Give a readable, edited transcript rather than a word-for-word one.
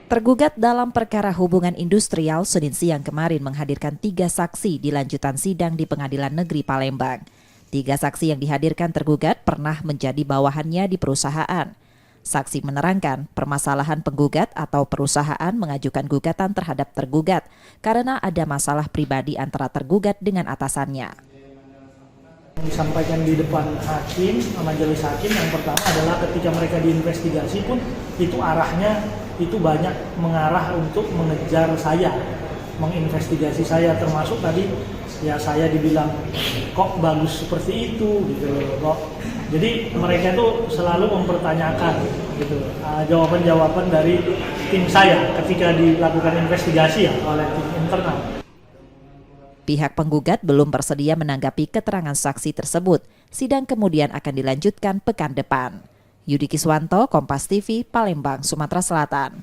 Tergugat dalam perkara hubungan industrial Senin siang kemarin menghadirkan 3 saksi di lanjutan sidang di Pengadilan Negeri Palembang. 3 saksi yang dihadirkan tergugat pernah menjadi bawahannya di perusahaan. Saksi menerangkan permasalahan penggugat atau perusahaan mengajukan gugatan terhadap tergugat karena ada masalah pribadi antara tergugat dengan atasannya. Disampaikan di depan hakim, majelis hakim, yang pertama adalah ketika mereka diinvestigasi pun itu arahnya itu banyak mengarah untuk mengejar saya, menginvestigasi saya, termasuk tadi ya saya dibilang kok bagus seperti itu gitu kok. Jadi mereka tuh selalu mempertanyakan gitu jawaban-jawaban dari tim saya ketika dilakukan investigasi ya oleh tim internal. Pihak penggugat belum bersedia menanggapi keterangan saksi tersebut. Sidang kemudian akan dilanjutkan pekan depan. Yudi Kiswanto, Kompas TV, Palembang, Sumatera Selatan.